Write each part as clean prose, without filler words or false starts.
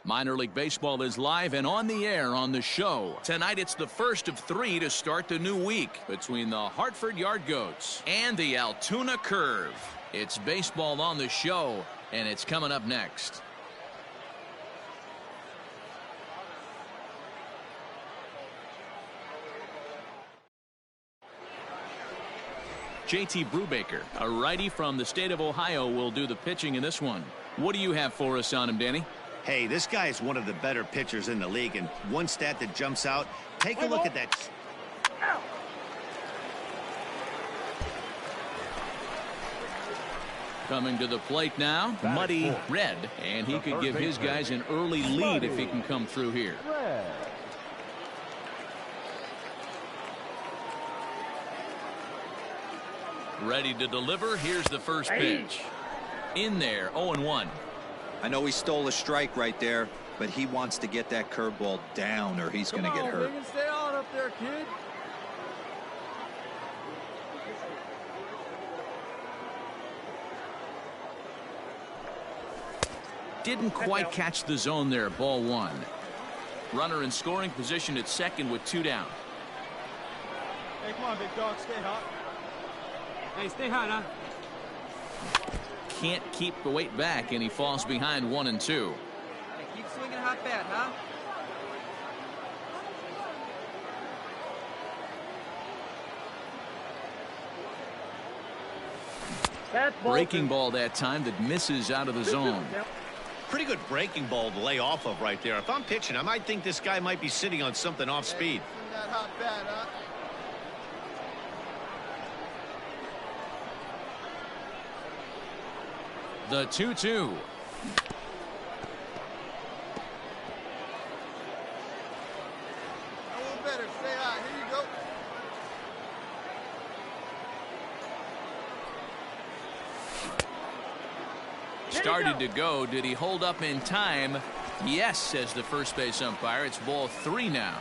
Minor League Baseball is live and on the air on the show. Tonight it's the first of 3 to start the new week between the Hartford Yard Goats and the Altoona Curve. It's baseball on the show, and it's coming up next. JT Brubaker, a righty from the state of Ohio, will do the pitching in this one. What do you have for us on him, Danny? Hey, this guy is one of the better pitchers in the league, and one stat that jumps out, take a look at that. Coming to the plate now, Muddy Red, and he could give his guys an early lead if he can come through here. Ready to deliver. Here's the first pitch. In there, 0-1. I know he stole a strike right there, but he wants to get that curveball down or he's going to get hurt. Stay on up there, kid. Didn't quite catch the zone there. Ball 1. Runner in scoring position at second with 2 down. Hey, come on, big dog. Stay hot. Hey, stay hot, huh? Can't keep the weight back, and he falls behind 1 and 2. Hey, keep swinging hot bat, huh? Breaking ball that time that misses out of the zone. Pretty good breaking ball to lay off of right there. If I'm pitching, I might think this guy might be sitting on something off speed. Swing that hot bat, huh? The 2-2. A little better. Stay hot. Here you go. Started to go. Did he hold up in time? Yes, says the first base umpire. It's ball 3 now.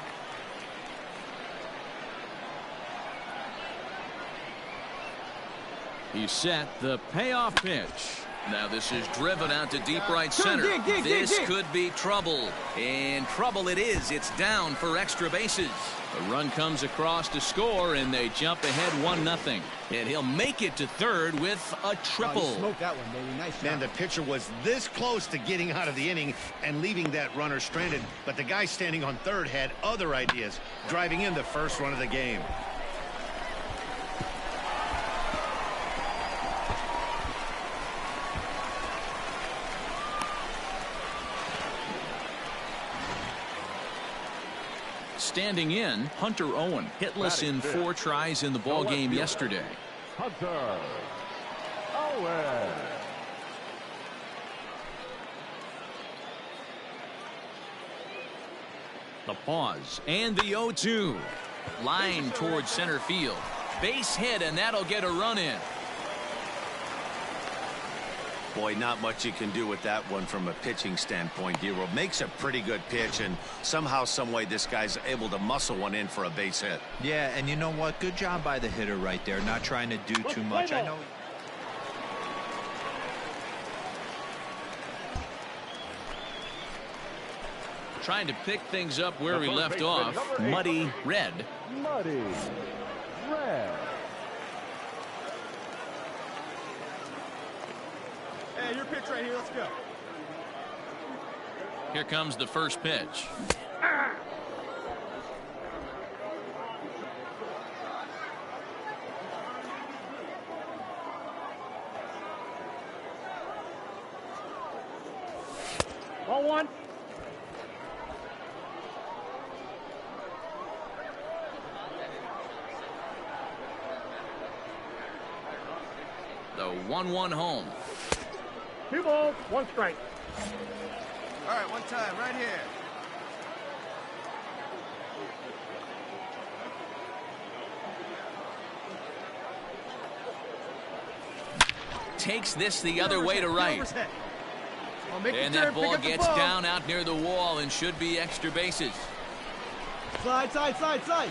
He's set. The payoff pitch. Now this is driven out to deep right center. This could be trouble. And trouble it is. It's down for extra bases. The run comes across to score, and they jump ahead 1-0. And he'll make it to third with a triple. Oh, you smoked that one, baby. Nice Man, shot. the pitcher was this close to getting out of the inning and leaving that runner stranded, but the guy standing on third had other ideas, driving in the first run of the game. Standing in, Hunter Owen, hitless in 4 tries in the ball game yesterday. Hunter Owen. The pause and the 0-2. Line towards center field. Base hit, and that'll get a run in. Boy, not much you can do with that one from a pitching standpoint. Hero makes a pretty good pitch, and somehow, someway, this guy's able to muscle one in for a base hit. Yeah, and you know what? Good job by the hitter right there, not trying to do too much. I know. Trying to pick things up where we left off. Muddy Red. Muddy Red. Hey, your pitch right here. Let's go. Here comes the first pitch. Ball 1. The 1-1 home. 2 balls, 1 strike. All right, one time, right here. Takes this the other way to right. And that ball gets down out near the wall and should be extra bases. Slide, slide, slide, slide.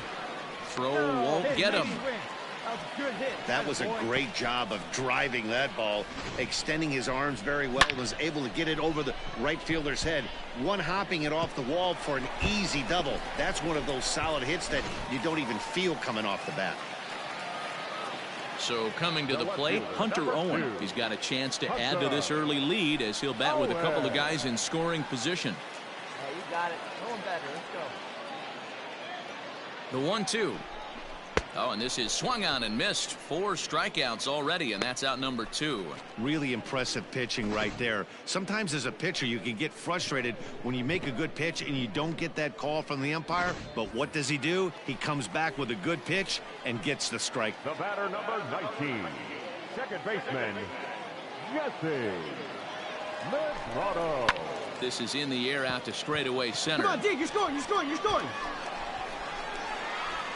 Throw won't get him. That was a great job of driving that ball, extending his arms very well, was able to get it over the right fielder's head, one hopping it off the wall for an easy double. That's one of those solid hits that you don't even feel coming off the bat. So coming to the plate, Hunter Owen. He's got a chance to add to this early lead as he'll bat with a couple of guys in scoring position. Hey, you got it. No one better. Let's go. The 1-2. Oh, and this is swung on and missed. 4 strikeouts already, and that's out number 2. Really impressive pitching right there. Sometimes as a pitcher you can get frustrated when you make a good pitch and you don't get that call from the umpire, but what does he do? He comes back with a good pitch and gets the strike. The batter, number 19, second baseman, Jesse Mercado. This is in the air out to straightaway center. Come on, Dig, you're scoring, you're scoring, you're scoring.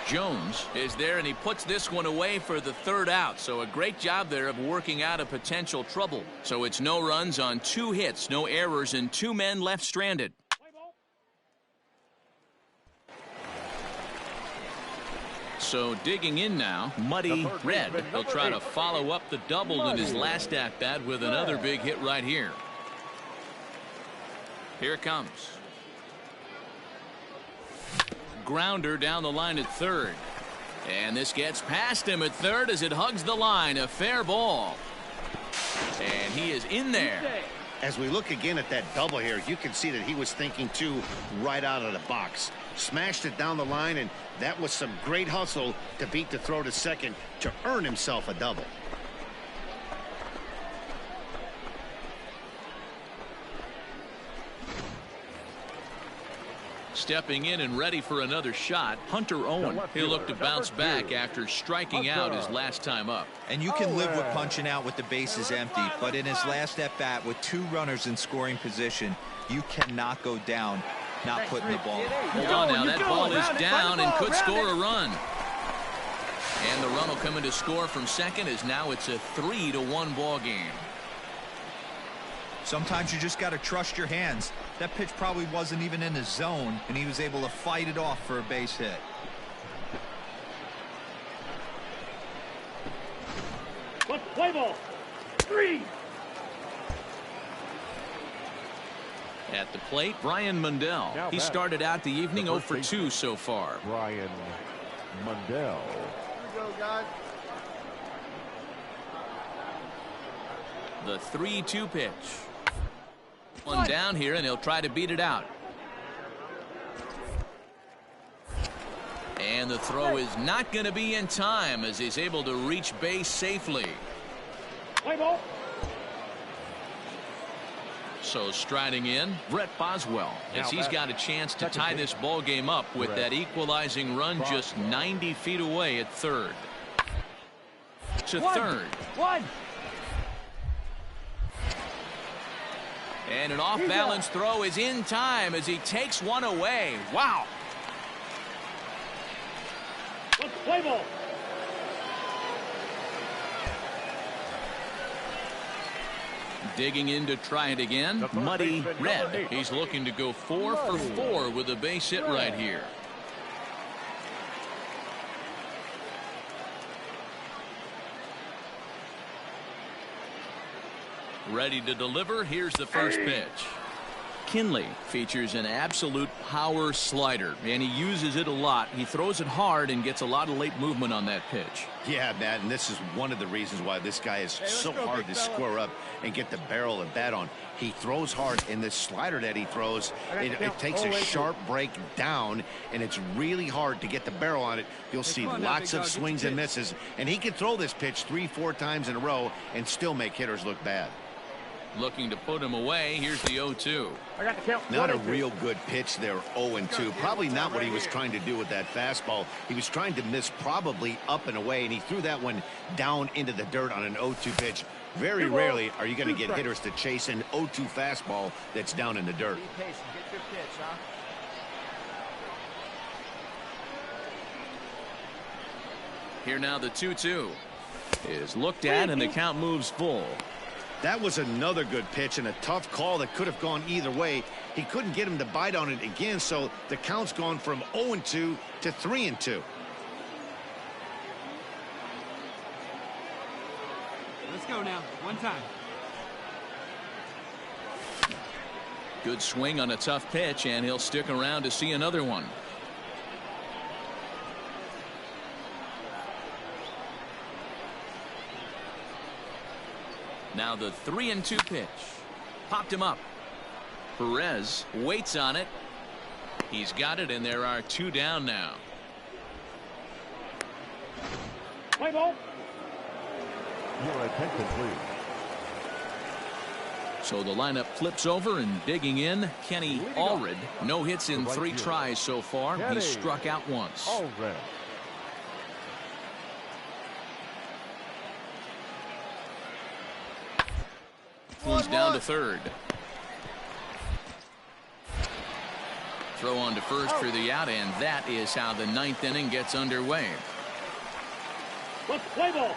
Jones is there, and he puts this one away for the 3rd out. So a great job there of working out a potential trouble. So it's no runs on 2 hits, no errors, and 2 men left stranded. So digging in now, Muddy Red. He'll try to follow up the double in his last at-bat with another big hit right here. Here it comes. Grounder down the line at 3rd. And this gets past him at 3rd as it hugs the line. A fair ball. And he is in there. As we look again at that double here, you can see that he was thinking too right out of the box. Smashed it down the line, and that was some great hustle to beat the throw to second to earn himself a double. Stepping in and ready for another shot, Hunter Owen. He'll look to bounce back after striking out his last time up. And you can live with punching out with the bases empty, but in his last at bat with 2 runners in scoring position, you cannot go down not putting the ball. Hold on now, that ball is down and could score a run. And the run will come in to score from second as now it's a 3-1 ball game. Sometimes you just got to trust your hands. That pitch probably wasn't even in the zone, and he was able to fight it off for a base hit. Let's play ball. 3. At the plate, Brian Mundell. He started out the evening 0 for 2 so far. Brian Mundell. Here we go, guys. The 3-2 pitch. One down here, and he'll try to beat it out. And the throw is not going to be in time as he's able to reach base safely. Play ball. So striding in, Brett Boswell, as he's got a chance to tie this ball game up with that equalizing run just 90 feet away at 3rd. To 3rd. 1. And an off-balance throw is in time as he takes one away. Wow. Let's play ball. Digging in to try it again, Muddy Red. He's looking to go 4 for 4 with a base hit right here. Ready to deliver. Here's the first pitch. Kinley features an absolute power slider, and he uses it a lot. He throws it hard and gets a lot of late movement on that pitch. Yeah, Matt, and this is one of the reasons why this guy is so hard to square up and get the barrel of bat on. He throws hard, and this slider that he throws, it takes a sharp break down, and it's really hard to get the barrel on it. You'll see lots of swings and misses, and he can throw this pitch 3-4 times in a row and still make hitters look bad. Looking to put him away. Here's the 0-2. I got the count. Not a real good pitch there, 0-2. Probably not what he was trying to do with that fastball. He was trying to miss probably up and away, and he threw that one down into the dirt on an 0-2 pitch. Very rarely are you going to get hitters to chase an 0-2 fastball that's down in the dirt. Be patient. Get your pitch, huh? Here now the 2-2 is looked at, and the count moves full. That was another good pitch and a tough call that could have gone either way. He couldn't get him to bite on it again, so the count's gone from 0-2 to 3-2. go now. One time. Good swing on a tough pitch, and he'll stick around to see another one. Now the 3-2 pitch. Popped him up. Perez waits on it. He's got it, and there are 2 down now. Play ball. Your attention, please. So the lineup flips over, and digging in, Kenny Allred. No hits in 3 tries so far. He's struck out once. Allred. He's down to third. Throw on to first for the out, and that is how the 9th inning gets underway. Let's play ball.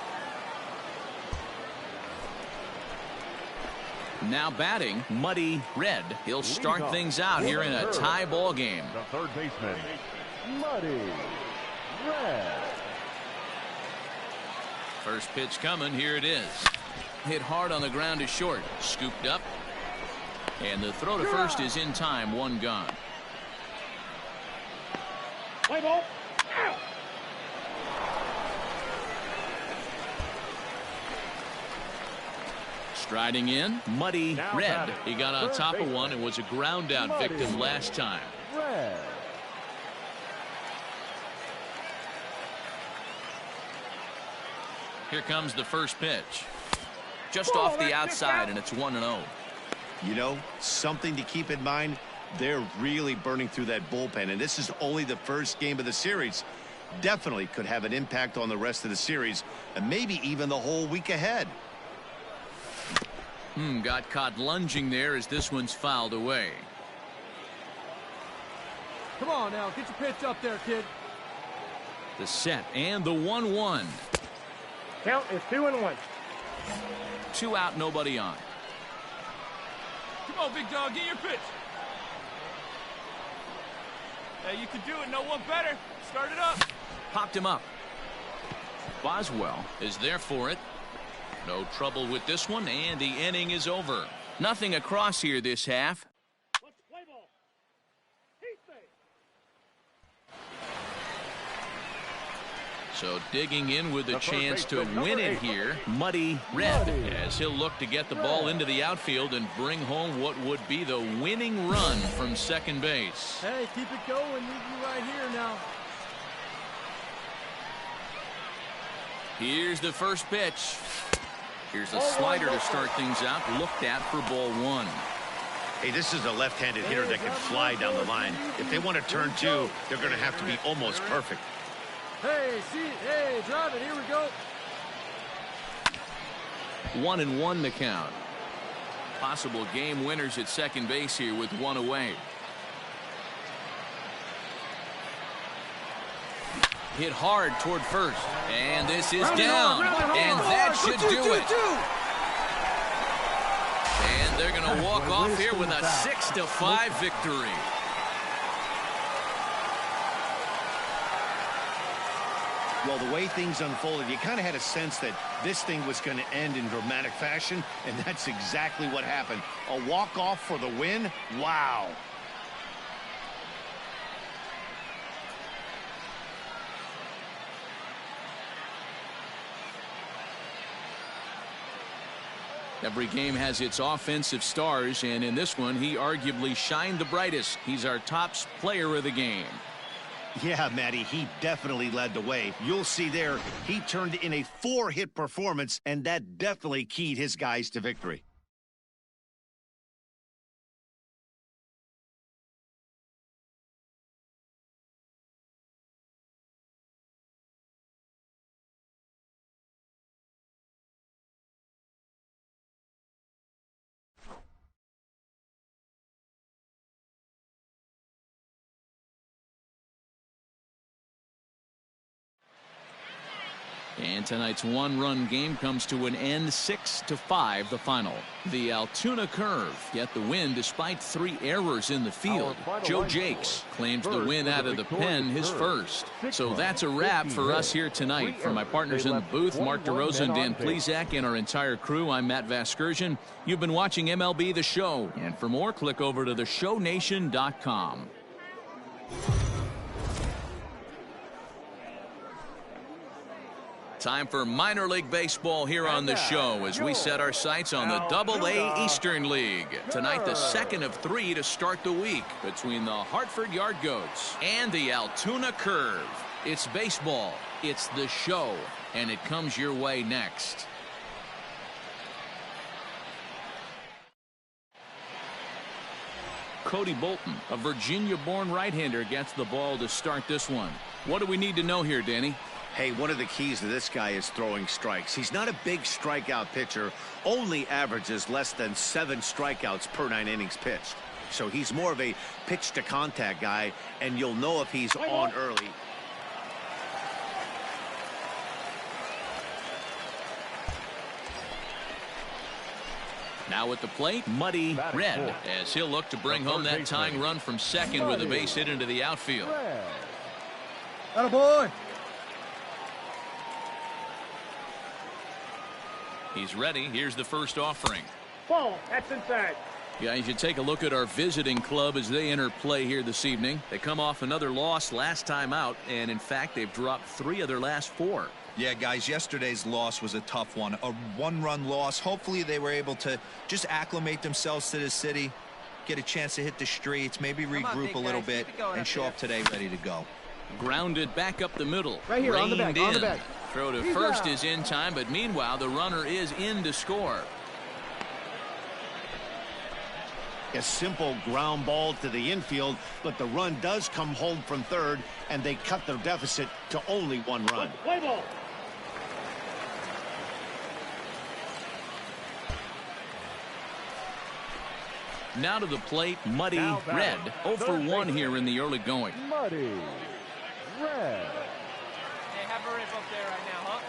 Now batting, Muddy Red. He'll start things out here in a tie ball game. The third baseman, Muddy Red. First pitch coming. Here it is. Hit hard on the ground to short. Scooped up. And the throw to first is in time. 1 gone. Play ball. Striding in, Muddy Red. He got on top of one and was a ground out victim last time. Red. Here comes the first pitch. Just off the outside, and it's 1-0. You know, something to keep in mind, they're really burning through that bullpen, and this is only the first game of the series. Definitely could have an impact on the rest of the series, and maybe even the whole week ahead. Got caught lunging there as this one's fouled away. Come on now, get your pitch up there, kid. The set and the 1-1. Count is 2-1. 2 out, nobody on. Come on, big dog, get your pitch. Hey, you can do it. No one better. Start it up. Popped him up. Boswell is there for it. No trouble with this one, and the inning is over. Nothing across here this half. Let's play ball. Heat base. So digging in with a chance to win it here, Muddy Red, as he'll look to get the ball into the outfield and bring home what would be the winning run from second base. Hey, keep it going. Need you right here now. Here's the first pitch. Here's a slider to start things out. Looked at for ball 1. Hey, this is a left-handed hitter that can fly down the line. If they want to turn 2, they're going to have to be almost perfect. Hey, see it. Hey, drive it. Here we go. 1-1 the count. Possible game winners at second base here with 1 away. Hit hard toward first, and this is down, and that should do it. And they're going to walk off here with a 6-5 victory. Well, the way things unfolded, you kind of had a sense that this thing was going to end in dramatic fashion, and that's exactly what happened. A walk-off for the win? Wow. Every game has its offensive stars, and in this one, he arguably shined the brightest. He's our top player of the game. Yeah, Matty, he definitely led the way. You'll see there, he turned in a 4-hit performance, and that definitely keyed his guys to victory. And tonight's one-run game comes to an end, 6-5 the final. The Altoona Curve get the win despite 3 errors in the field. Joe Jakes claims the win out of the pen, his first. So that's a wrap for us here tonight. For my partners in the booth, Mark DeRosa and Dan Plesac, and our entire crew, I'm Matt Vasgersian. You've been watching MLB The Show. And for more, click over to theshownation.com. Time for minor league baseball here on the show as we set our sights on the AA Eastern League. Tonight, the second of 3 to start the week between the Hartford Yard Goats and the Altoona Curve. It's baseball, it's the show, and it comes your way next. Cody Bolton, a Virginia-born right-hander, gets the ball to start this one. What do we need to know here, Danny? Hey, one of the keys to this guy is throwing strikes. He's not a big strikeout pitcher, only averages less than 7 strikeouts per 9 innings pitched. So he's more of a pitch to contact guy, and you'll know if he's on early. Now at the plate, Muddy Red, as he'll look to bring home that tying run from second with a base hit into the outfield. Atta boy. He's ready. Here's the first offering. Ball. That's inside. Guys, you take a look at our visiting club as they enter play here this evening. They come off another loss last time out, and in fact, they've dropped 3 of their last 4. Yeah, guys, yesterday's loss was a tough one. A 1-run loss. Hopefully they were able to just acclimate themselves to the city, get a chance to hit the streets, maybe regroup a little bit, and show up today ready to go. Grounded back up the middle. Right here, on the back, on the back. Throw to first is in time, but meanwhile, the runner is in to score. A simple ground ball to the infield, but the run does come home from third, and they cut their deficit to only 1 run. Play ball. Now to the plate, Muddy Red. 0 for 1 here in the early going. Muddy Red. Hey, have a rip up there right now, huh?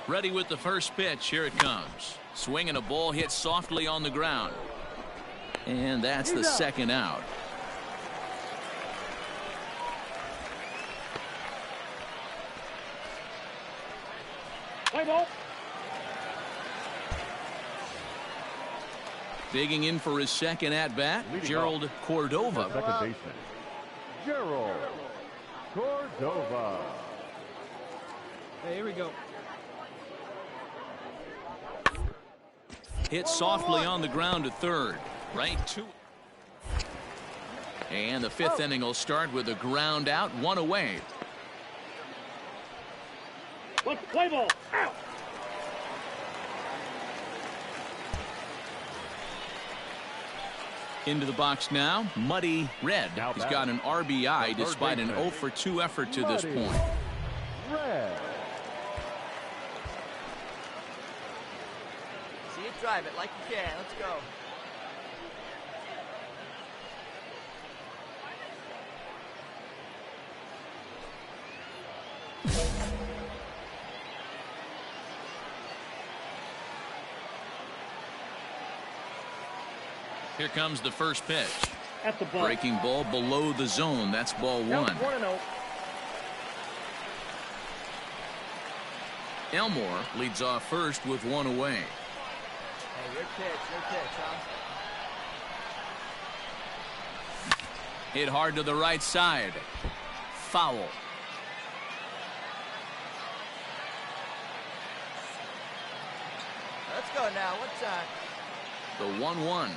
Ready with the first pitch. Here it comes. Swinging a ball hit softly on the ground. And that's the second out. Play ball. Digging in for his second at-bat, Gerald Cordova. Second baseman, Gerald Cordova. Hey, here we go. Hit softly on the ground to third. Right to. And the 5th inning will start with a ground out, 1 away. Play ball. Out. Into the box now, Muddy Red. He's got an RBI despite an 0 for 2 effort to this point. Red. See it, drive it like you can. Let's go. Here comes the first pitch. At the ball. Breaking ball below the zone. That's ball 1. 1-0. Elmore leads off first with 1 away. Hey, your pitch, huh? Hit hard to the right side. Foul. Let's go now. What's that? The 1-1.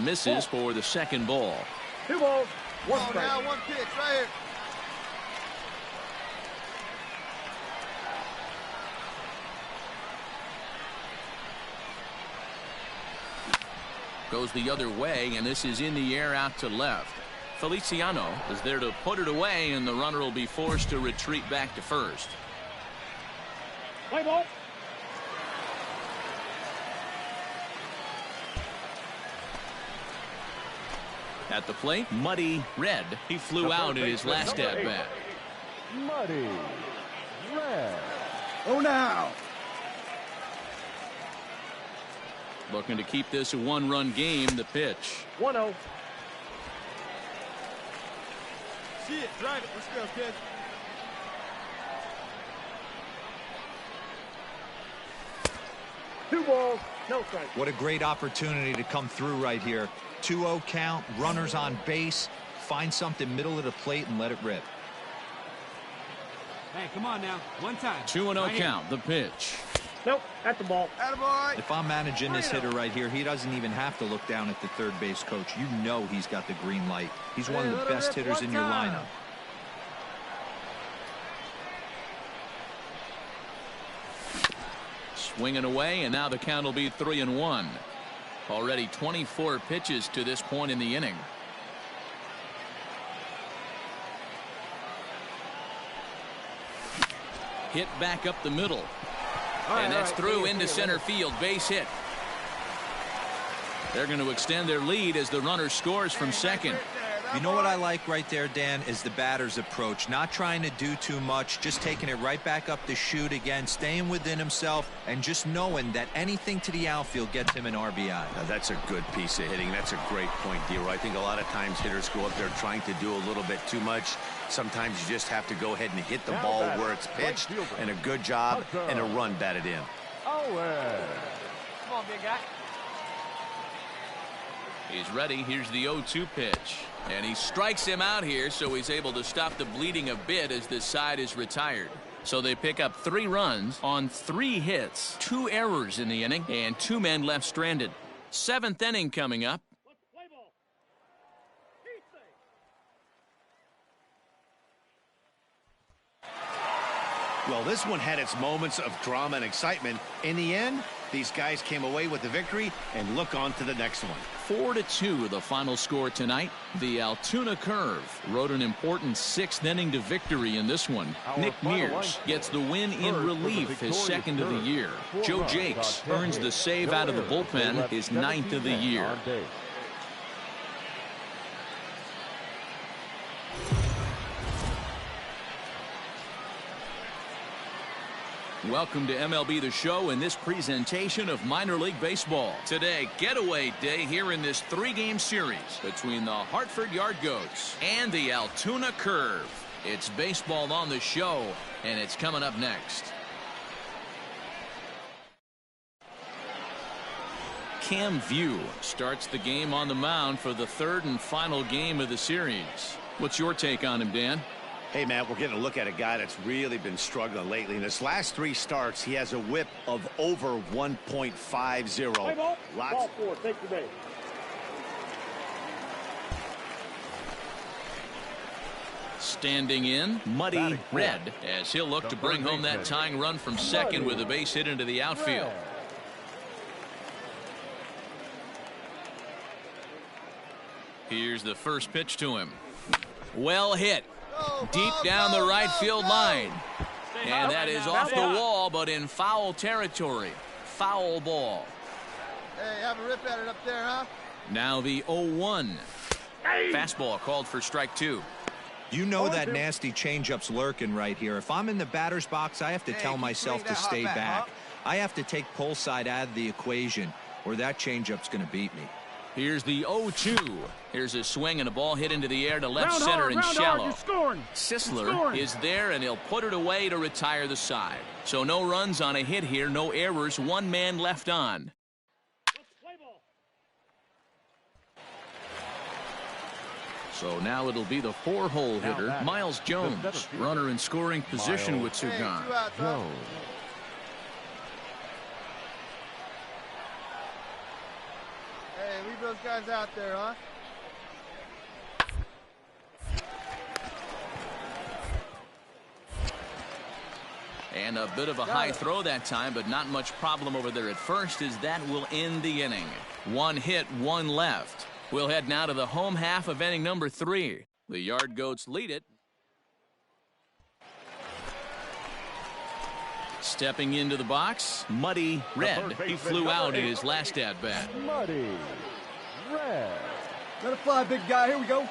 Misses for the second ball. 2 balls. 1 strike. Now, 1 pitch right here. Goes the other way, and this is in the air out to left. Feliciano is there to put it away, and the runner will be forced to retreat back to first. Play ball. At the plate, Muddy Red. He flew out in his last at-bat. Muddy Red. Oh, now. Looking to keep this a one-run game. The pitch. 1-0. See it. Drive it. Let's go, kid. Two balls, no strike. What a great opportunity to come through right here. 2-0 count, runners on base. Find something middle of the plate and let it rip. Hey, come on now. One time. 2-0 count. The pitch. Nope, that's the ball. Attaboy. If I'm managing this hitter right here, he doesn't even have to look down at the third base coach. You know he's got the green light. He's one of the best hitters in your lineup. Swinging away, and now the count will be 3-1. Already 24 pitches to this point in the inning. Hit back up the middle. And that's through into center field. Base hit. They're going to extend their lead as the runner scores from second. You know what I like right there, Dan, is the batter's approach. Not trying to do too much, just taking it right back up the chute again, staying within himself, and just knowing that anything to the outfield gets him an RBI. Now, that's a good piece of hitting. That's a great point, D-Roy. I think a lot of times hitters go up there trying to do a little bit too much. Sometimes you just have to go ahead and hit the ball where it's pitched, and a good job and a run batted in. Come on, big guy. He's ready. Here's the 0-2 pitch. And he strikes him out here, so he's able to stop the bleeding a bit as this side is retired. So they pick up 3 runs on 3 hits, 2 errors in the inning, and 2 men left stranded. 7th inning coming up. Well, this one had its moments of drama and excitement. In the end, these guys came away with the victory and look on to the next one. 4-2 the final score tonight. The Altoona Curve rode an important 6th inning to victory in this one. Nick Mears gets the win in relief, his 2nd of the year. Joe Jakes earns the save out of the bullpen, his 9th of the year. Welcome to MLB The Show and this presentation of minor league baseball. Today, getaway day here in this 3-game series between the Hartford Yard Goats and the Altoona Curve. It's baseball on the show, and it's coming up next. Cam View starts the game on the mound for the 3rd and final game of the series. What's your take on him, Dan? Hey, Matt, we're getting a look at a guy that's really been struggling lately. In his last 3 starts, he has a whip of over 1.50. Ball 4, take the base. Standing in, Muddy Red, as he'll look to bring home that tying run from second with a base hit into the outfield. Here's the first pitch to him. Well hit. Deep down the right field line. And that is off the wall, but in foul territory. Foul ball. Hey, have a rip at it up there, huh? Now the 0-1. Fastball called for strike 2. You know that nasty changeup's lurking right here. If I'm in the batter's box, I have to tell myself to stay back. I have to take pull side out of the equation, or that changeup's going to beat me. Here's the 0-2. Here's a swing and a ball hit into the air to left center and shallow. Sisler is there, and he'll put it away to retire the side. So no runs on a hit here, no errors, 1 man left on. So now it'll be the 4-hole hitter, Miles Jones, runner in scoring position with 2 gone. Hey, leave those guys out there, huh? And a bit of a high throw that time, but not much problem over there at first, as that will end the inning. 1 hit, 1 left. We'll head now to the home half of inning number 3. The Yard Goats lead it. Stepping into the box, Muddy Red. He flew out in his last at-bat. Muddy Red. Let it fly, big guy. Here we go.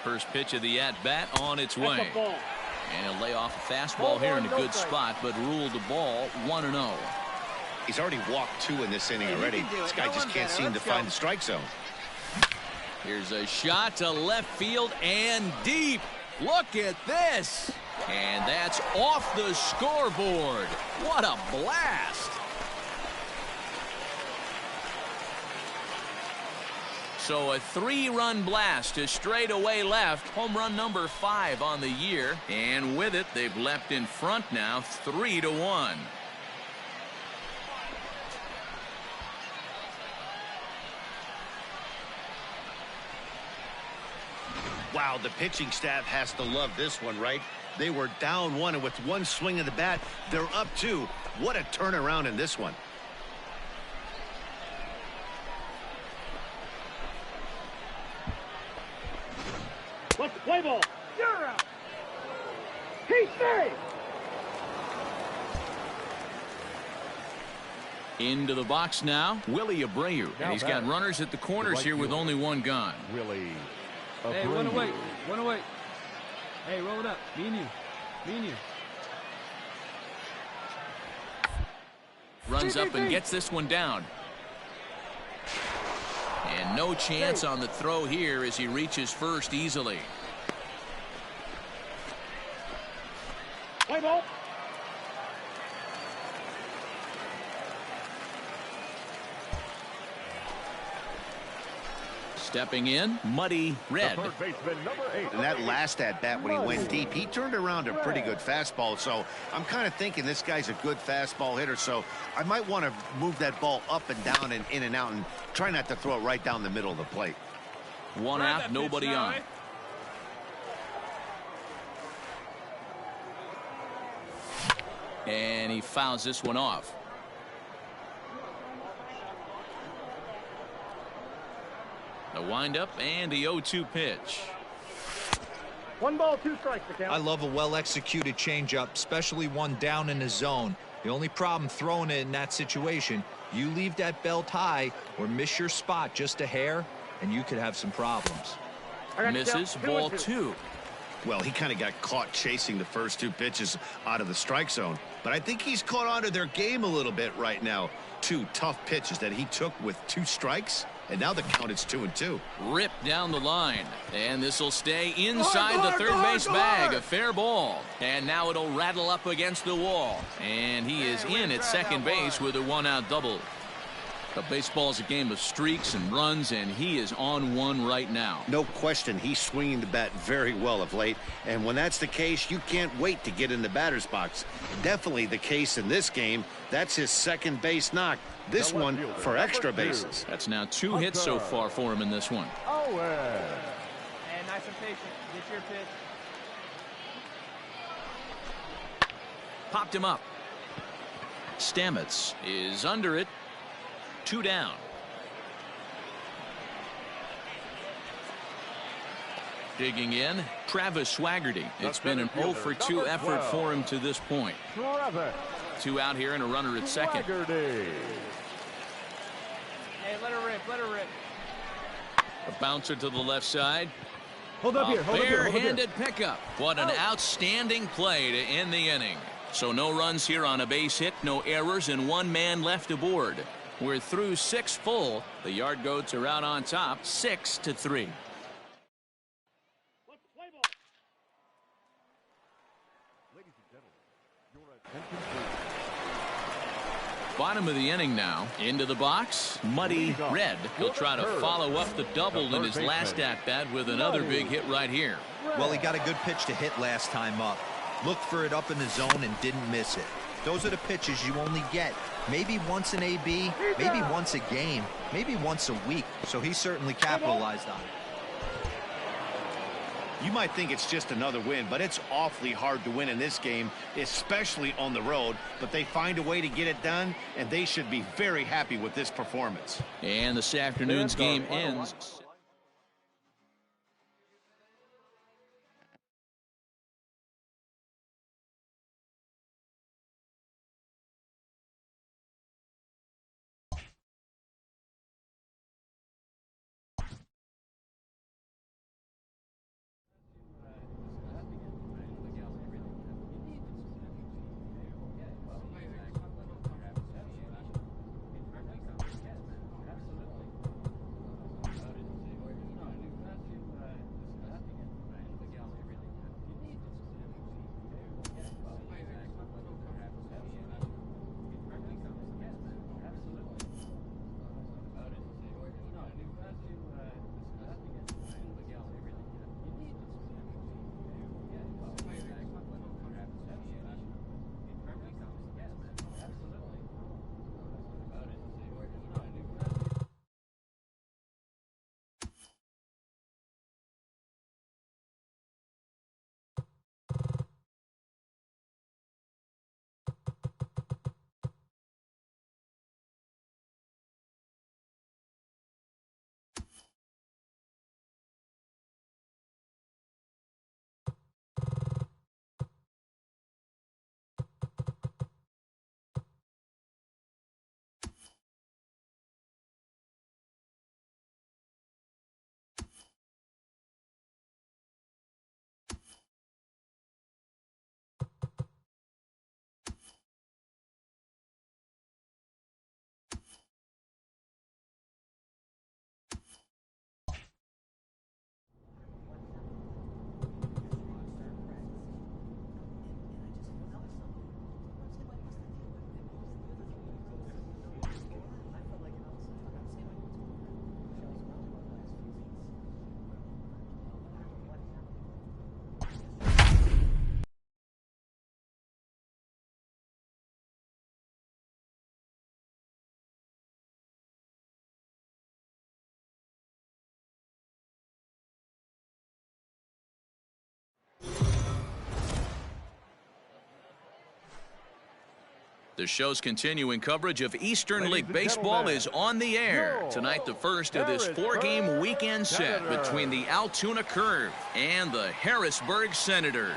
First pitch of the at-bat on its way. And he'll lay off a fastball here in a good spot, but ruled the ball 1-0. He's already walked 2 in this inning already. This guy just can't seem to find the strike zone. Here's a shot to left field and deep. Look at this. And that's off the scoreboard. What a blast. So a 3-run blast to straightaway left. Home run number 5 on the year. And with it, they've leapt in front now 3-1. Wow, the pitching staff has to love this one, right? They were down 1, and with one swing of the bat, they're up 2. What a turnaround in this one. Let's play ball. You're out. He's safe. Into the box now, Willie Abreu. And he's got runners at the corners here with only 1 gone. Willie. Hey, one away. One away. Hey, roll it up. Me and you. Me and you. Runs up and gets this one down. And no chance on the throw here as he reaches first easily. Play ball. Stepping in, Muddy Red. Third baseman, number 8. And that last at-bat when he went deep, he turned around a pretty good fastball. So I'm kind of thinking this guy's a good fastball hitter. So I might want to move that ball up and down and in and out and try not to throw it right down the middle of the plate. 1 out, nobody on. And he fouls this one off. The windup and the 0-2 pitch. 1 ball, 2 strikes to count. I love a well-executed changeup, especially one down in the zone. The only problem throwing it in that situation, you leave that belt high or miss your spot just a hair, and you could have some problems. Misses, ball 2. Well, he kind of got caught chasing the first 2 pitches out of the strike zone. But I think he's caught on to their game a little bit right now. 2 tough pitches that he took with 2 strikes. And now the count is 2-2. Ripped down the line. And this will stay inside the third base bag. A fair ball. And now it'll rattle up against the wall. And he is in at second base with a 1-out double. But baseball's a game of streaks and runs, and he is on one right now. No question, he's swinging the bat very well of late. And when that's the case, you can't wait to get in the batter's box. Definitely the case in this game. That's his second base knock. This one for extra bases. That's now 2 hits so far for him in this one. Hey, nice and patient. Get your pitch. Popped him up. Stamets is under it. 2 down. Digging in, Travis Swaggerty. It's been an 0-for-2 effort for him to this point. 2 out here and a runner at second. Hey, let her rip. Let her rip. A bouncer to the left side. Hold up here. Hold up here. Bare-handed pickup. What an outstanding play to end the inning. So no runs here on a base hit, no errors, and 1 man left aboard. We're through 6 full. The Yard Goats are out on top, 6-3. Bottom of the inning now. Into the box, Muddy Red. He'll try to follow up the double in his last at-bat with another big hit right here. Well, he got a good pitch to hit last time up. Looked for it up in the zone and didn't miss it. Those are the pitches you only get. Maybe once an AB, maybe once a game, maybe once a week. So he certainly capitalized on it. You might think it's just another win, but it's awfully hard to win in this game, especially on the road. But they find a way to get it done, and they should be very happy with this performance. And this afternoon's game ends The show's continuing coverage of Eastern League Baseball is on the air. Tonight, the first of this 4-game weekend set between the Altoona Curve and the Harrisburg Senators.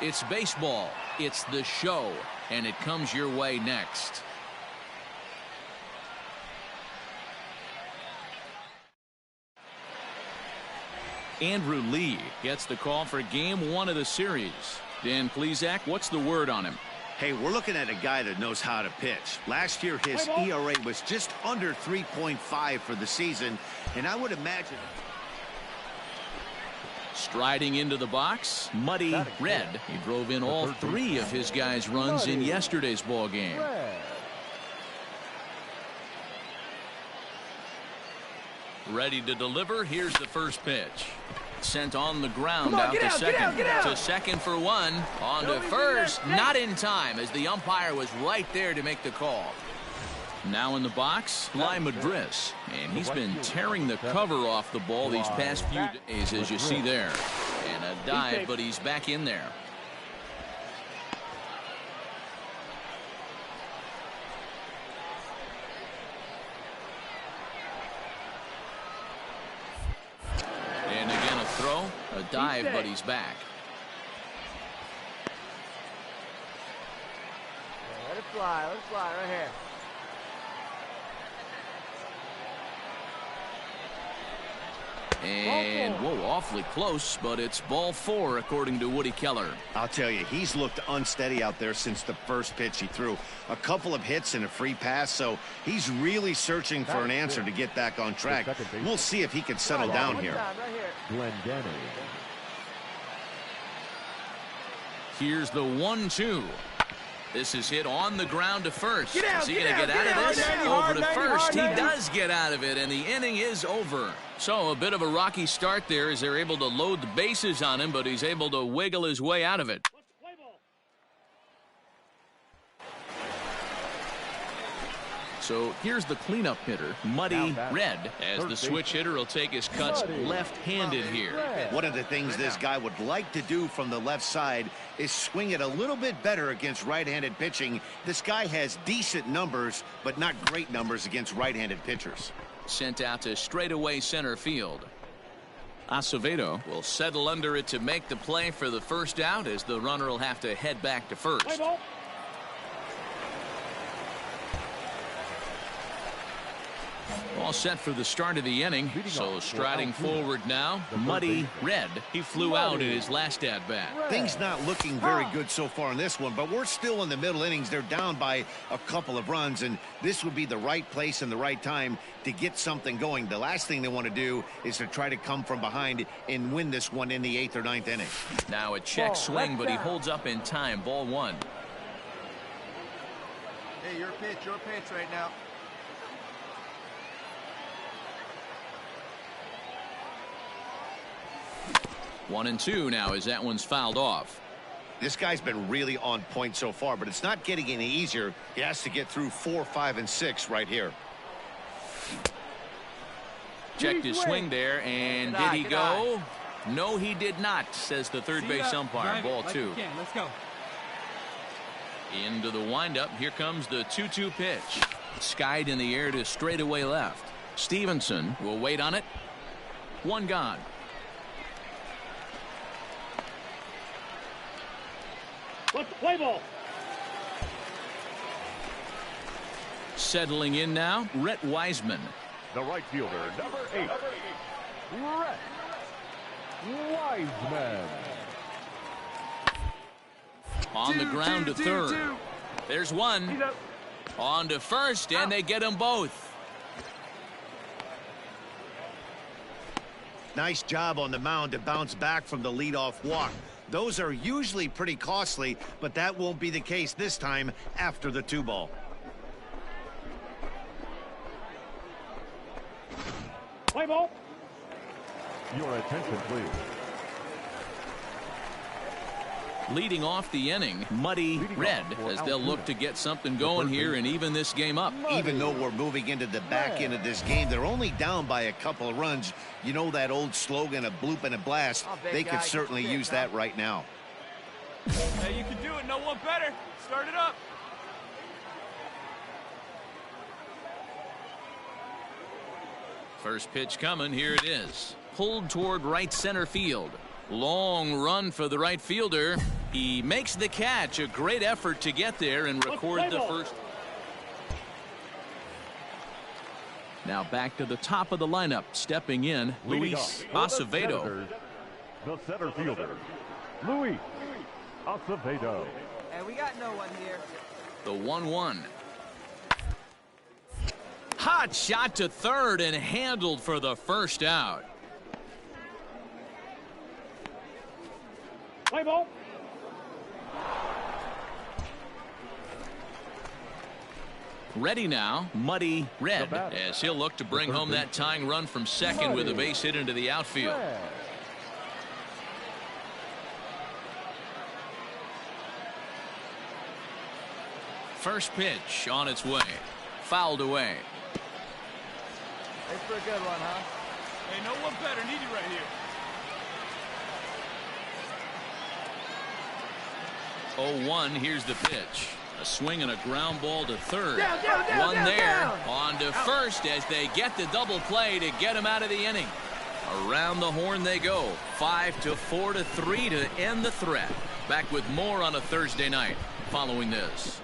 It's baseball, it's the show, and it comes your way next. Andrew Lee gets the call for game 1 of the series. Dan Plesac, what's the word on him? Hey, we're looking at a guy that knows how to pitch. Last year, his ERA was just under 3.5 for the season, and I would imagine... Striding into the box, Muddy Red. He drove in all 3 of his guys' runs in yesterday's ball game. Ready to deliver. Here's the first pitch. Sent on the ground out to second. To second for 1. On to first. Not in time as the umpire was right there to make the call. Now in the box, Ly Madris. And he's been tearing the cover off the ball these past few days, as you see there. And a dive, but he's back in there. And again a throw, a dive, but he's back. Let it fly right here. And, whoa, awfully close, but it's ball 4, according to Woody Keller. I'll tell you, he's looked unsteady out there since the first pitch he threw. A couple of hits and a free pass, so he's really searching for an answer to get back on track. We'll see if he can settle down here. Here's the 1-2. This is hit on the ground to first. Is he going to get out of this? Over to first. He does get out of it, and the inning is over. So a bit of a rocky start there as they're able to load the bases on him, but he's able to wiggle his way out of it. So here's the cleanup hitter, Muddy Red, as the switch hitter will take his cuts left-handed here. One of the things this guy would like to do from the left side is swing it a little bit better against right-handed pitching. This guy has decent numbers, but not great numbers against right-handed pitchers. Sent out to straightaway center field. Acevedo will settle under it to make the play for the first out, as the runner will have to head back to first. All set for the start of the inning. So striding forward now, Muddy Red. He flew out in his last at-bat. Things not looking very good so far in this one, but we're still in the middle innings. They're down by a couple of runs, and this would be the right place and the right time to get something going. The last thing they want to do is to try to come from behind and win this one in the 8th or 9th inning. Now a check swing, but he holds up in time. Ball 1. Hey, your pitch right now. 1-2 now as that one's fouled off. This guy's been really on point so far, but it's not getting any easier. He has to get through 4, 5, and 6 right here. Checked his swing there, and did he go? No, he did not, says the third base umpire. Ball 2. Let's go. Into the windup. Here comes the 2-2 pitch. Skied in the air to straightaway left. Stevenson will wait on it. 1 gone. Let's play ball. Settling in now, Rhett Wiseman. The right fielder, number 8, Rhett Wiseman. On the ground to third. There's one. On to first, and they get them both. Nice job on the mound to bounce back from the leadoff walk. Those are usually pretty costly, but that won't be the case this time after the 2-ball. Play ball. Your attention, please. Leading off the inning, Muddy Red, as they'll look to get something going here and even this game up. Even though we're moving into the back end of this game, they're only down by a couple of runs. You know that old slogan, a bloop and a blast. They could certainly use that right now. Hey, you can do it. No one better. Start it up. First pitch coming. Here it is. Pulled toward right center field. Long run for the right fielder. He makes the catch. A great effort to get there and record the first. Now back to the top of the lineup. Stepping in, Luis Acevedo. The center fielder, Luis Acevedo. Hey, we got no one here. The 1-1. Hot shot to third and handled for the first out. Play ball. Ready now, Muddy Red, as he'll look to bring home that tying run from second with a base hit into the outfield. First pitch on its way. Fouled away. Thanks for a good one, huh? Hey, no one better. Need you right here. 0-1, here's the pitch. A swing and a ground ball to third. Down, One there. down. On to first as they get the double play to get him out of the inning. Around the horn they go. 5-4 to 3 to end the threat. Back with more on a Thursday night following this.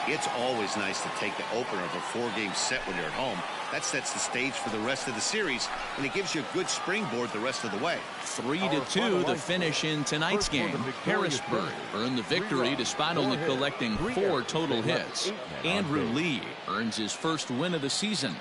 It's always nice to take the opener of a 4-game set when you're at home. That sets the stage for the rest of the series, and it gives you a good springboard the rest of the way. 3-2 the finish in tonight's game. Harrisburg earned the victory despite only collecting 4 total hits. Andrew Lee earns his first win of the season.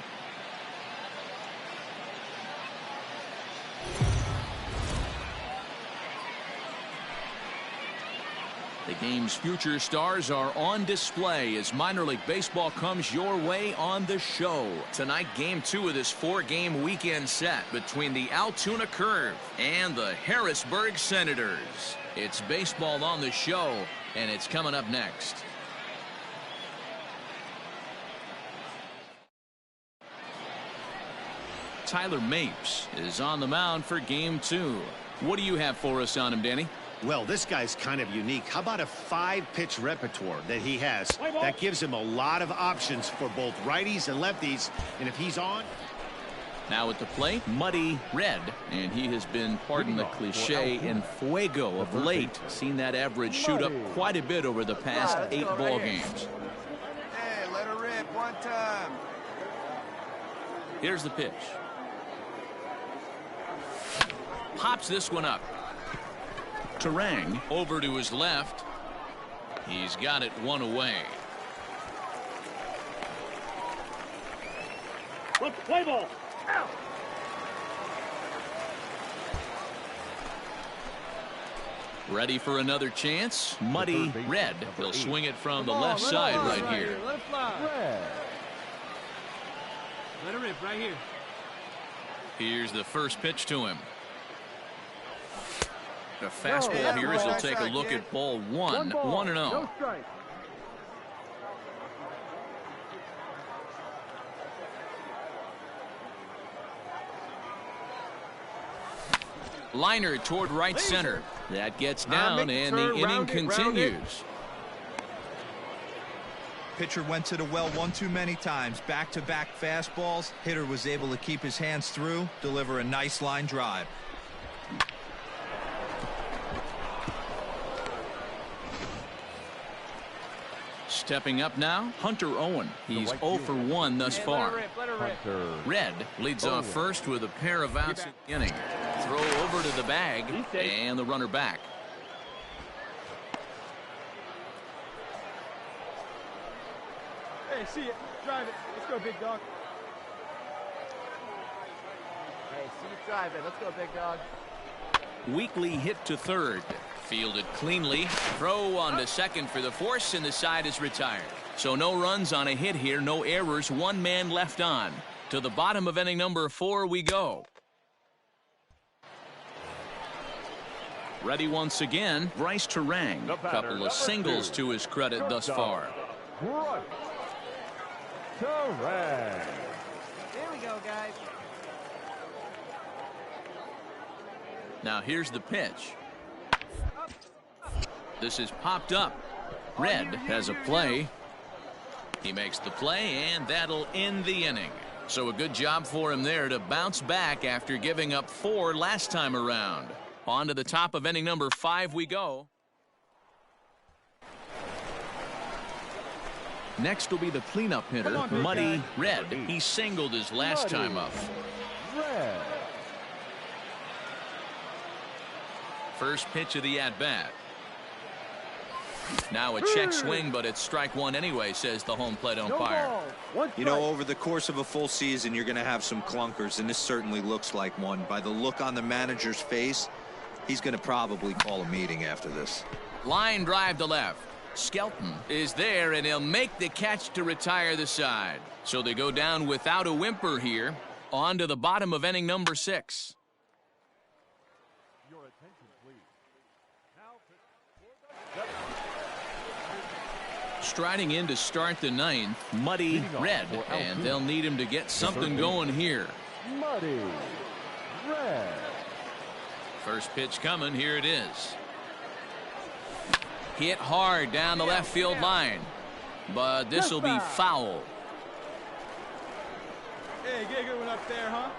The game's future stars are on display as minor league baseball comes your way on the show. Tonight, game 2 of this 4-game weekend set between the Altoona Curve and the Harrisburg Senators. It's baseball on the show, and it's coming up next. Tyler Mapes is on the mound for game 2. What do you have for us on him, Danny? Well, this guy's kind of unique. How about a 5-pitch repertoire that he has? That gives him a lot of options for both righties and lefties. And if he's on. Now at the plate, Muddy Red. And he has been, pardon the cliche, in fuego of late. Seen that average shoot up quite a bit over the past 8 ball games. Hey, let her rip one time. Here's the pitch. Pops this one up. Terang over to his left. He's got it one away. Play ball. Out. Ready for another chance. Muddy Red. He'll swing it from the left side right here. Let it fly. Let it rip right here. Here's the first pitch to him. A fastball here as he'll take a look at ball 1. 1-0. No strike. Liner toward right center. That gets down and the inning continues. Pitcher went to the well one too many times. Back-to-back fastballs. Hitter was able to keep his hands through, deliver a nice line drive. Stepping up now, Hunter Owen. He's 0 for 1 thus far. Red leads off first with a pair of outs in the inning. Throw over to the bag and the runner back. Hey, see it. Drive it. Let's go, big dog. Hey, see it. Drive it. Let's go, big dog. Weekly hit to third. Fielded cleanly. Throw on to second for the force, and the side is retired. So no runs on a hit here, no errors, 1 man left on. To the bottom of inning number 4 we go. Ready once again, Bryce Terang. Couple of singles to his credit thus far. Bryce Terang. Here we go, guys. Now here's the pitch. This is popped up. Red has a play. He makes the play, and that'll end the inning. So a good job for him there to bounce back after giving up 4 last time around. On to the top of inning number 5 we go. Next will be the cleanup hitter, Muddy Red. He singled his last time up. Red. First pitch of the at-bat. Now a check swing, but it's strike 1 anyway, says the home plate umpire. You know, over the course of a full season, you're going to have some clunkers, and this certainly looks like one. By the look on the manager's face, he's going to probably call a meeting after this. Line drive to left. Skelton is there, and he'll make the catch to retire the side. So they go down without a whimper here. On to the bottom of inning number 6. Your attention, please. Striding in to start the 9th, Muddy Red, and they'll need him to get something going here. Muddy Red. First pitch coming. Here it is. Hit hard down the left field line, but this will be foul. Hey, get a good one up there, huh?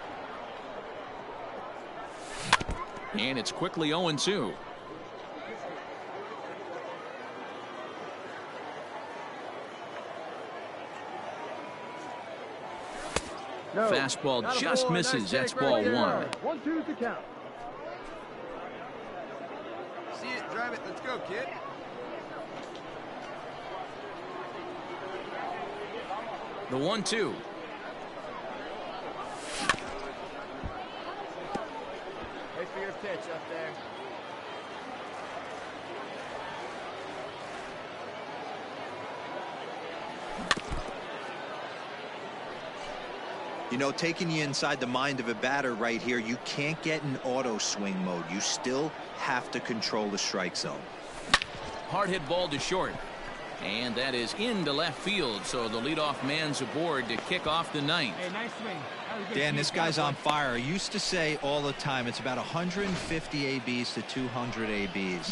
And it's quickly 0-2. No. Fastball just misses. That's ball 1. 1-2's the count. See it, drive it. Let's go, kid. The 1-2. Wait for your pitch up there. You know, taking you inside the mind of a batter right here, you can't get in auto swing mode. You still have to control the strike zone. Hard hit ball to short. And that is into left field, so the leadoff man's aboard to kick off the 9th. Hey, nice swing. Dan, this guy's on fire. I used to say all the time it's about 150 ABs to 200 ABs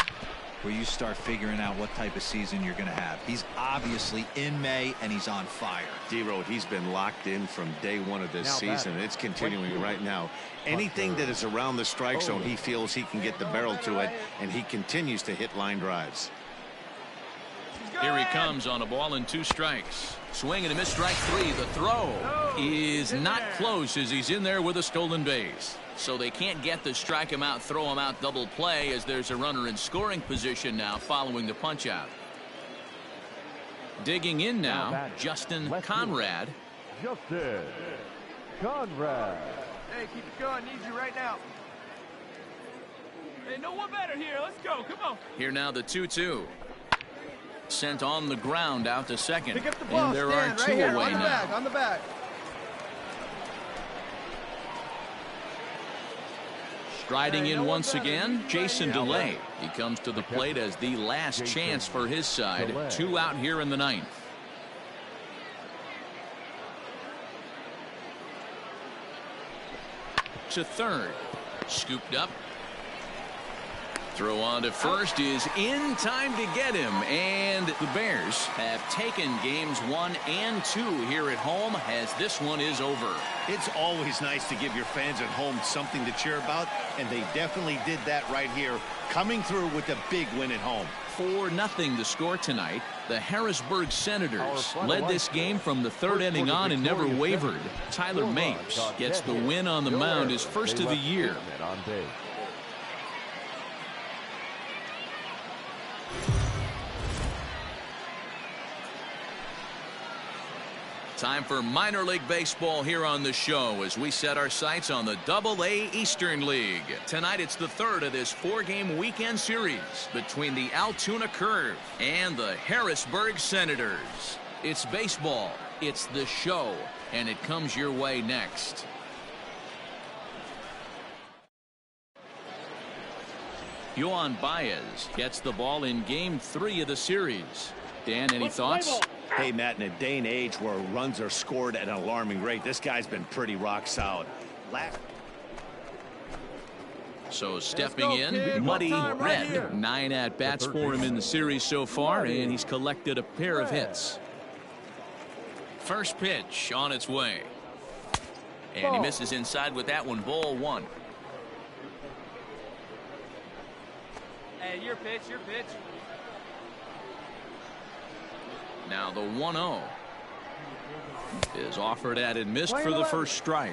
where you start figuring out what type of season you're going to have. He's obviously in May, and he's on fire. D-Road, he's been locked in from day 1 of this season. It's continuing right now. Anything that is around the strike zone, he feels he can get the barrel to it, and he continues to hit line drives. Here he comes on a ball and 2 strikes. Swing and a miss, strike 3. The throw is not close as he's in there with a stolen base. So they can't get the strike him out, throw him out double play as there's a runner in scoring position now following the punch out. Digging in now, Justin Conrad. Justin Conrad. Hey, keep it going. Need you right now. Hey, no one better here. Let's go. Come on. Here now the 2-2. Sent on the ground out to second. Pick up the ball. And there are 2 right here, away on the now. back, on the back. Striding in once again, Jason DeLay. He comes to the plate as the last chance for his side. 2 out here in the 9th. To third. Scooped up. Throw on to first is in time to get him, and the Bears have taken games 1 and 2 here at home as this one is over. It's always nice to give your fans at home something to cheer about, and they definitely did that right here, coming through with a big win at home. 4-0 the score tonight. The Harrisburg Senators led this game from the 3rd inning on and never wavered. Tyler Mapes gets the win on the mound, his first of the year. Time for minor league baseball here on the show as we set our sights on the AA Eastern League. Tonight it's the 3rd of this 4-game weekend series between the Altoona Curve and the Harrisburg Senators. It's baseball, it's the show, and it comes your way next. Yohan Baez gets the ball in game 3 of the series. Dan, any thoughts? Hey, Matt, in a day and age where runs are scored at an alarming rate, this guy's been pretty rock solid. So stepping in, Muddy Red. 9 at-bats for him in the series so far, and he's collected a pair of hits. First pitch on its way. And he misses inside with that one. Ball one. Hey, your pitch, your pitch. Now the 1-0 is offered at and missed for the first strike.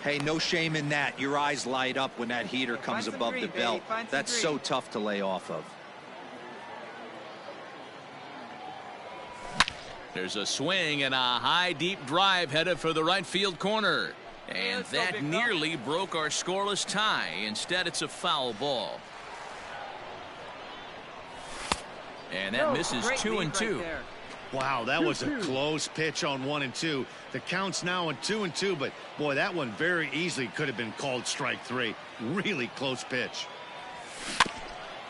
Hey, no shame in that. Your eyes light up when that heater comes above the belt. That's so tough to lay off of. There's a swing and a high deep drive headed for the right field corner. And that nearly broke our scoreless tie. Instead, it's a foul ball. And that misses 2-2. Wow, that was a close pitch on 1 and 2. The count's now on 2 and 2, but boy, that one very easily could have been called strike 3. Really close pitch.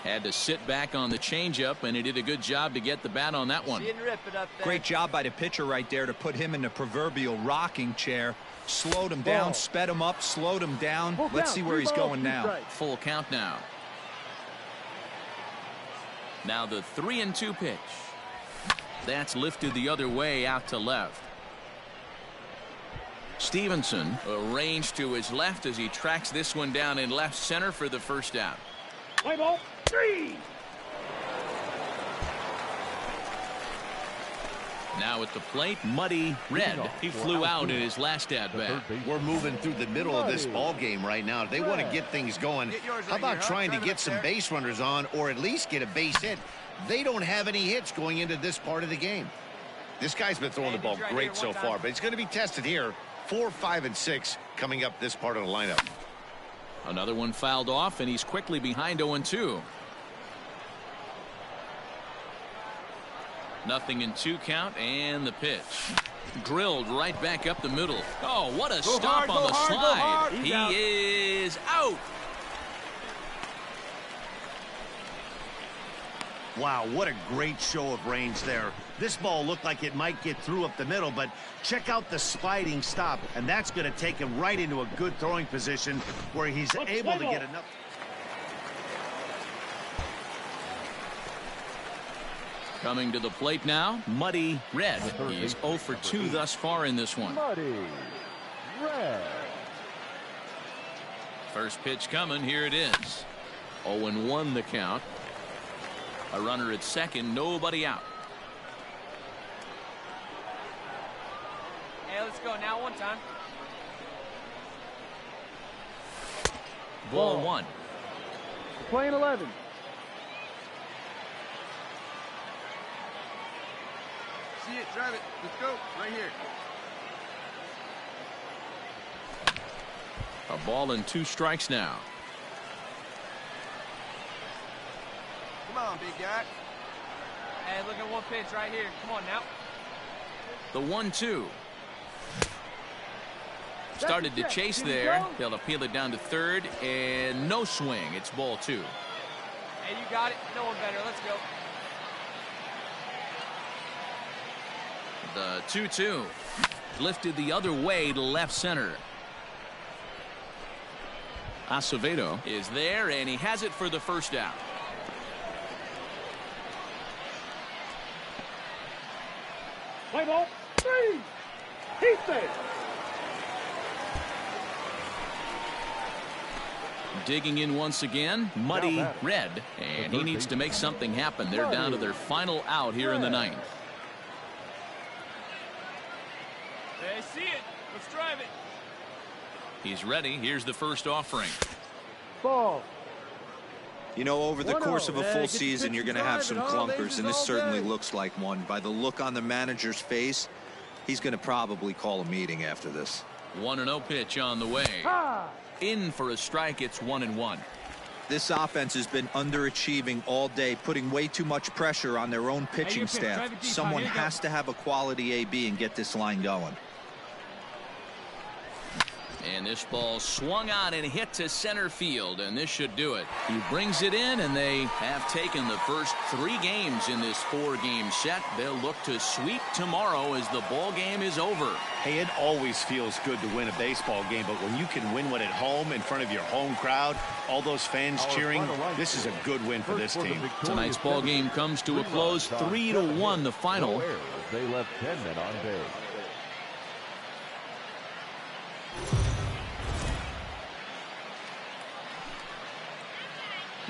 Had to sit back on the changeup, and he did a good job to get the bat on that one. Great job by the pitcher right there to put him in the proverbial rocking chair. Slowed him down, sped him up, slowed him down. Let's see where he's going now. Full count now. Now the 3-2 pitch. That's lifted the other way out to left. Stevenson arranged to his left as he tracks this one down in left center for the first out. Play ball 3. Now at the plate, Muddy Red. He flew out in his last at bat. We're moving through the middle of this ball game right now. They want to get things going. How about trying to get some base runners on, or at least get a base hit? They don't have any hits going into this part of the game. This guy's been throwing the ball great so far, but it's going to be tested here. 4, 5, and 6 coming up this part of the lineup. Another one fouled off, and he's quickly behind 0-2. Nothing in 2 count, and the pitch. Drilled right back up the middle. Oh, what a stop on the slide. He is out. Wow, what a great show of range there. This ball looked like it might get through up the middle, but check out the sliding stop, and that's going to take him right into a good throwing position where he's able to get enough. Coming to the plate now, Muddy Red. He's 0 for 2 thus far in this one. Muddy Red. First pitch coming. Here it is. 0-1 the count. A runner at second, nobody out. Hey, let's go now one time. Ball 1. Playing 11. See it, drive it. Let's go. Right here. A ball and 2 strikes now. Come on, big guy. Hey, look at one pitch right here. Come on now. The 1-2. Started to chase there. They'll appeal it down to third, and no swing. It's ball 2. Hey, you got it. No one better. Let's go. The 2-2. Lifted the other way to left center. Acevedo is there, and he has it for the first out. Play ball 3. He's there. Digging in once again, Muddy Red, and he needs to make something happen. They're down to their final out here in the 9th. Hey, see it. Let's drive it. He's ready. Here's the first offering. Ball. You know, over the course of a full season, you're going to have some clunkers, and this certainly looks like one. By the look on the manager's face, he's going to probably call a meeting after this. 1-0 pitch on the way. In for a strike. It's 1-1. This offense has been underachieving all day, putting way too much pressure on their own pitching staff. Someone has to have a quality AB and get this line going. And this ball swung on and hit to center field, and this should do it. He brings it in, and they have taken the first 3 games in this 4-game set. They'll look to sweep tomorrow as the ball game is over. Hey, it always feels good to win a baseball game, but when you can win one at home in front of your home crowd, all those fans cheering, this is a good win for this team. Tonight's ball game comes to a close, 3-1 the final. They left 10 men on base.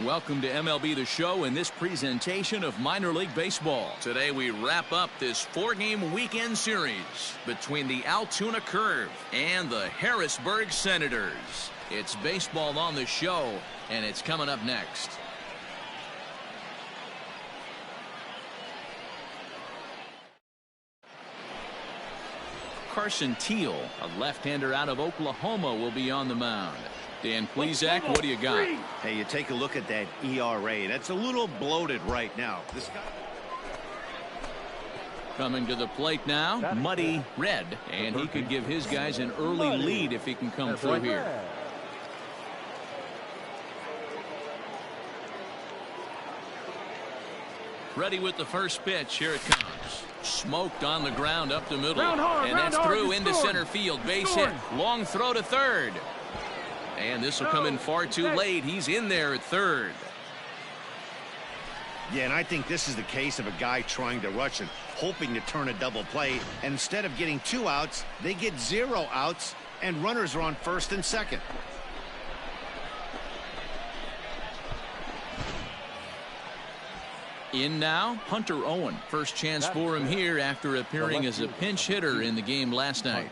Welcome to MLB The Show in this presentation of minor league baseball. Today we wrap up this 4-game weekend series between the Altoona Curve and the Harrisburg Senators. It's baseball on the show, and it's coming up next. Carson Teal, a left-hander out of Oklahoma, will be on the mound. Dan Plesac, what do you got? Hey, you take a look at that ERA. That's a little bloated right now. This guy... Coming to the plate now, Muddy Red, and he could give his guys an early lead if he can come through here. Ready with the first pitch. Here it comes. Smoked on the ground up the middle. And that's through into center field. Base hit. Long throw to third. And this will come in far too late. He's in there at third. Yeah, and I think this is the case of a guy trying to rush and hoping to turn a double play. And instead of getting 2 outs, they get 0 outs, and runners are on first and second. In now, Hunter Owen. First chance for him here after appearing as a pinch hitter in the game last night.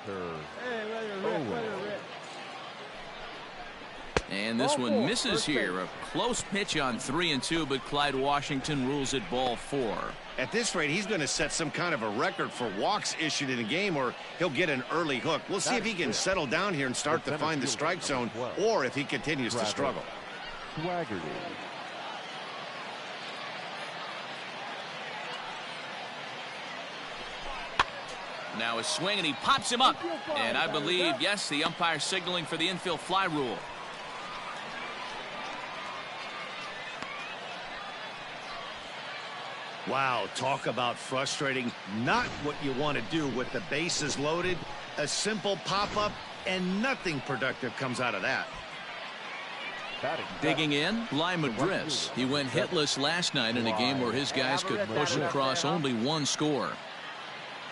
And this one misses here. A close pitch on 3-2, but Clyde Washington rules it ball 4. At this rate, he's going to set some kind of a record for walks issued in a game, or he'll get an early hook. We'll see if he can settle down here and start to find the strike zone, or if he continues to struggle. Now a swing, and he pops him up. And I believe, yes, the umpire signaling for the infield fly rule. Wow, talk about frustrating. Not what you want to do with the bases loaded. A simple pop-up, and nothing productive comes out of that. Digging in, Lima Driss. He went hitless last night in a game where his guys could push across only 1 score.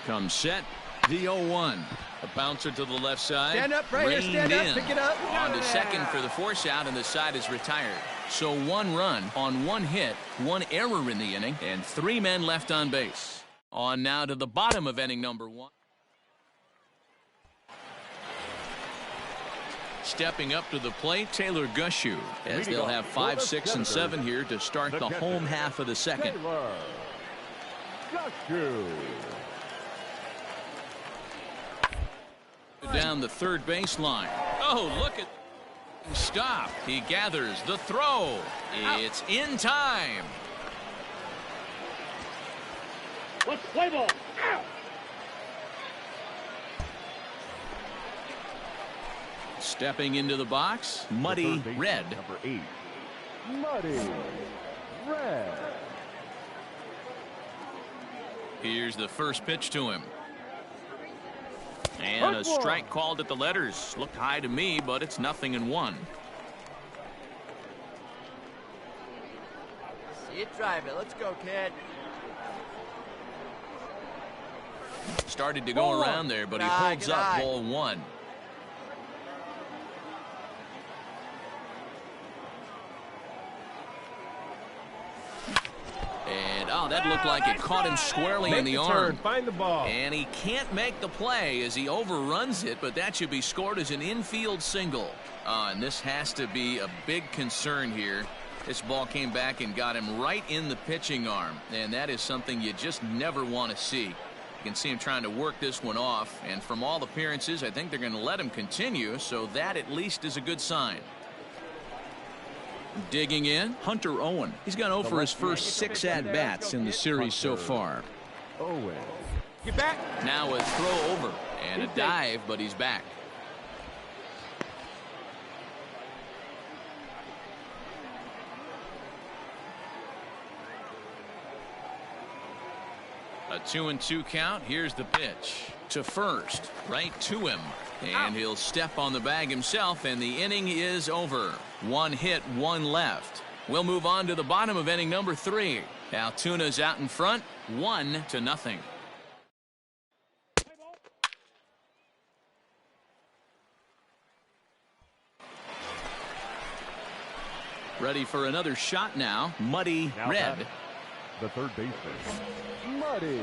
Comes set, the 0-1. A bouncer to the left side. Stand up, right here, stand up, pick it up. On to second for the force out, and the side is retired. So 1 run on 1 hit, 1 error in the inning, and 3 men left on base. On now to the bottom of inning number 1. Stepping up to the plate, Taylor Gushu, as they'll have 5, 6, and 7 here to start the home half of the second. Down the third baseline. Oh, look at... Stop. He gathers the throw. It's in time. Let's play ball. Stepping into the box, Muddy Red. Number 8, Muddy Red. Here's the first pitch to him. And a strike called at the letters. Looked high to me, but it's 0-1. See it, drive it. Let's go, kid. Started to go around there, but he holds up ball 1. And that looked like it caught him squarely in the arm. Find the ball. And he can't make the play as he overruns it, but that should be scored as an infield single. And this has to be a big concern here. This ball came back and got him right in the pitching arm, and that is something you just never want to see. You can see him trying to work this one off, and from all appearances, I think they're going to let him continue, so that at least is a good sign. Digging in, Hunter Owen. He's gone over his first 6 at-bats in the series so far. Owen. Get back. Now a throw over and a dive, but he's back. A 2-2 count. Here's the pitch to first, right to him, and he'll step on the bag himself, and the inning is over. 1 hit, 1 left. We'll move on to the bottom of inning number 3. Altoona's out in front, 1-0. Ready for another shot now. Muddy Now Red. batting, the third baseman, Muddy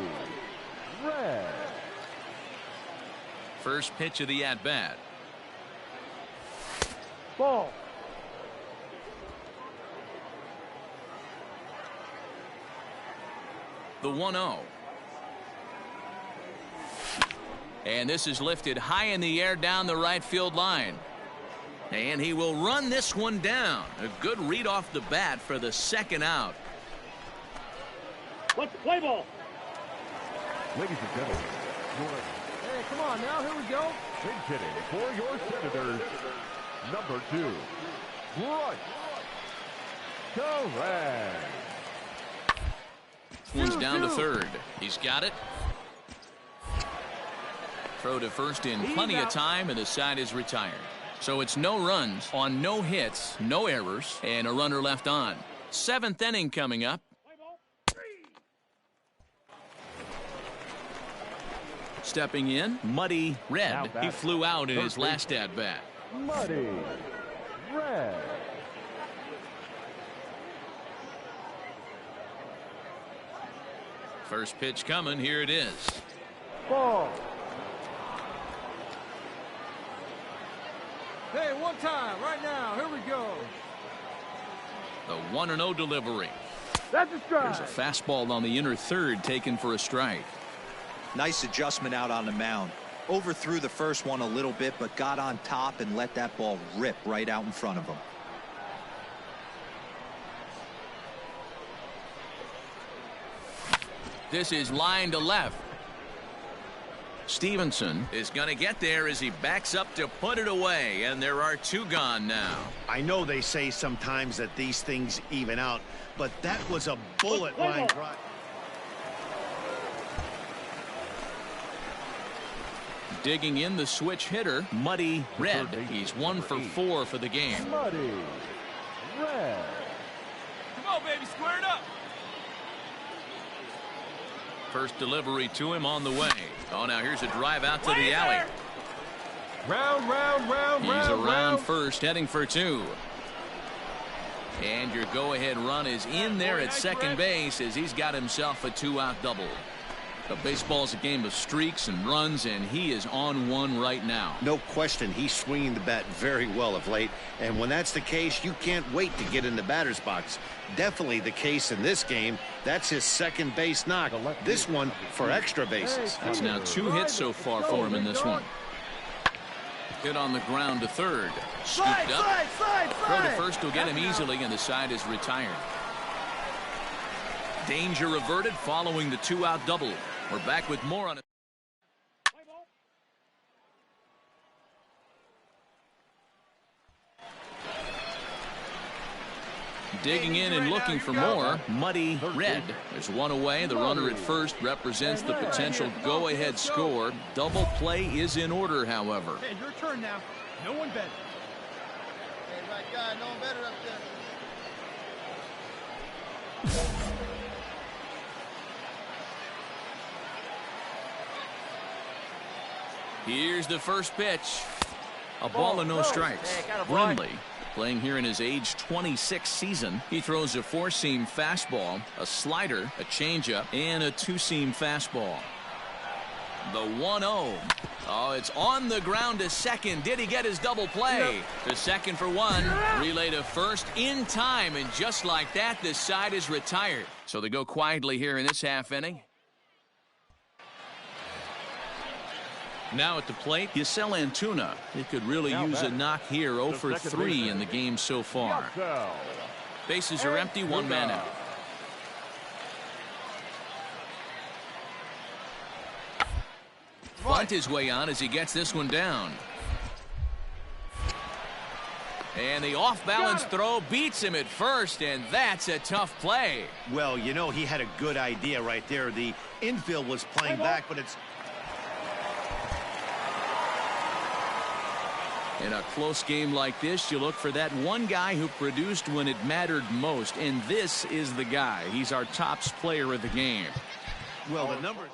Red. First pitch of the at-bat. Ball. The 1-0. And this is lifted high in the air down the right field line. And he will run this one down. A good read off the bat for the second out. Let's play ball. Ladies and gentlemen, Hey, come on now. Here we go. big hitting for your Senators, number 2, Bryce Correct. One's down to third. He's got it. Throw to first in plenty of time, and the side is retired. So it's no runs on no hits, no errors, and a runner left on. 7th inning coming up. Stepping in, Muddy Red. He flew out in his last at-bat. Muddy Red. First pitch coming. Here it is. Ball. Hey, one time, right now. Here we go. The 1-0 delivery. That's a strike. There's a fastball on the inner third taken for a strike. Nice adjustment out on the mound. Overthrew the first one a little bit, but got on top and let that ball rip right out in front of him. This is line to left. Stevenson is going to get there as he backs up to put it away, and there are 2 gone now. I know they say sometimes that these things even out, but that was a bullet line drive. Digging in the switch hitter, Muddy Red. He's 1 for 4 for the game. Muddy Red. Come on, baby. Square it up. First delivery to him on the way. Oh, now here's a drive out to the alley. He's around first, heading for 2. And your go-ahead run is in there at second base as he's got himself a 2-out double. But baseball's a game of streaks and runs, and he is on one right now. No question, he's swinging the bat very well of late, and when that's the case, you can't wait to get in the batter's box. Definitely the case in this game. That's his second base knock. This one for extra bases. That's now 2 hits so far for him in this one. Hit on the ground to third. Scooped up. Throw to first will get him easily, and the side is retired. Danger averted following the 2-out double. We're back with more on it. Digging in and looking for more, Muddy Red. There's 1 away. The runner at first represents the potential go-ahead score. Double play is in order, however. Hey, your turn now. No one better. Hey, my God, no one better up there. Here's the first pitch. A ball and no strikes. Brindley, playing here in his age 26 season. He throws a 4-seam fastball, a slider, a changeup, and a 2-seam fastball. The 1-0. Oh, it's on the ground to second. Did he get his double play? To second for 1. Relay to first in time, and just like that, this side is retired. So they go quietly here in this half inning. Now at the plate, Yasel Antuna. He could really use a knock here. 0 for 3 in the game so far. Bases are empty, 1 man out. Bunt his way on as he gets this one down. And the off-balance throw beats him at first, and that's a tough play. Well, you know, he had a good idea right there. The infield was playing back, but it's... In a close game like this, you look for that one guy who produced when it mattered most, and this is the guy. He's our tops player of the game. Well, the numbers...